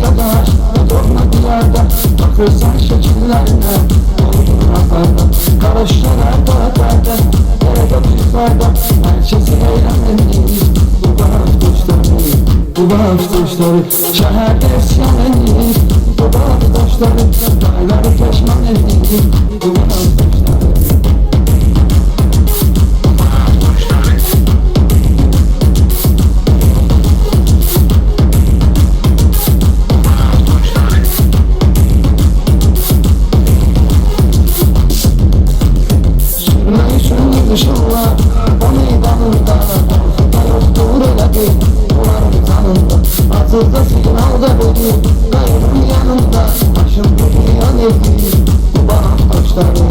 arkadaş, durma diyarda, bakırsan şekillerine, doldurur rafarda, karışlar arda, derede tüzlarda, herkesi eğlenmeliyiz. Bu bahar kuşları, bu bahar kuşları, şehirde isyan edilir. Bu bahar kuşları, dağları peşman edilir. Bu bahar kuşları. Dışarılar, o meydanında, ortada yoktur öyle bir duvarın tanında. Atılda signalda beni, gayrım yanımda, başım bir yan edir. Bu bahar taşları,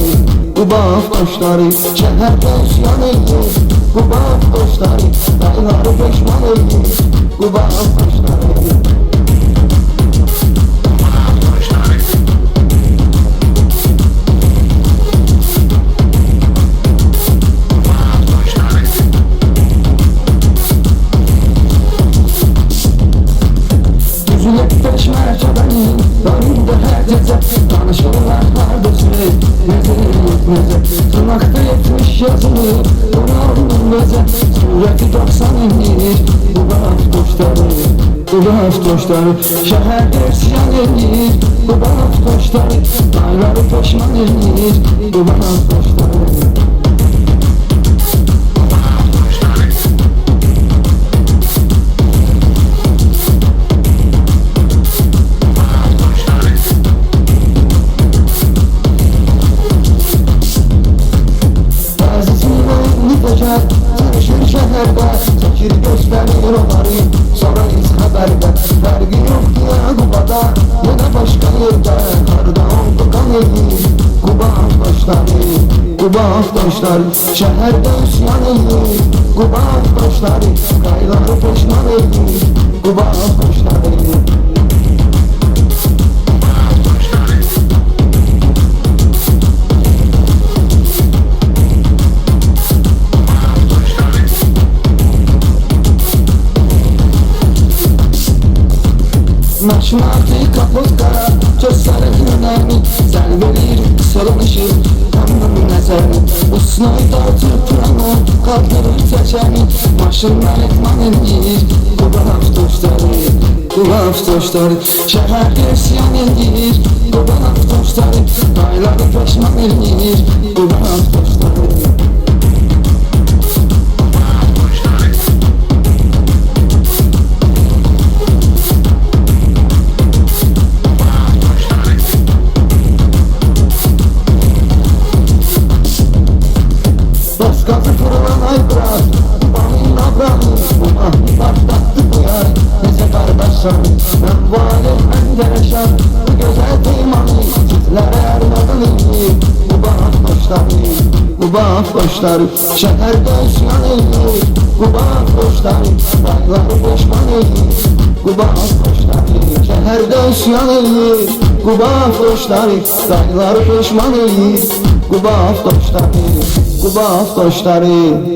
bu bahar taşları, şehirde isyan edir. Bu bahar taşları, dayıları peşman edir. Bu bahar taşları. Peşmer çabanın önünde her gece tanışırlar kardeşler. Nezeri yetmeze tırnakta yetmiş yazılı Bunaldım beze sureti 90 indir. Bu bahar kuşları, bu bahar kuşları, şehirde isyan edilir. Bu bahar kuşları, dağları peşman edilir. Bu bahar kuşları. Tanışır şehirde, çekir gösterir onları, sorarız haberde. Vergi yok diye Kuba'da, yine başka yerde, karda oldu kan edir. Kuba taşları, Kuba taşları, şehirde isyan edir. Kuba taşları, kayları peşman edir. Kuba taşları. Maşmati kapıda çözsene günemi, sen verir sarılışır kandım nezeri. Usnayı dağıtır turanı, kaldırır seçeni, maşından etman edir. Bu bahar taşları, bu bahar taşları, şehirde isyan edir. Bu bahar taşları, dağları peşman edir. Bu bahar taşları. Gazı fırılan aybraz, bağın abrahı, bu mahmi başlattı bu yay. Nece kardeşim, ben valim engereşen, bu güzel teymani, sizlere ermediliyim. Bu bahar taşları, bu bahar taşları, şehirde isyan edir. Bu bahar taşları, dağları peşman edir. Bu bahar taşları, şehirde isyan edir. Bu bahar taşları, dağları peşman edir. Bu bahar taşları, bu bahar taşları.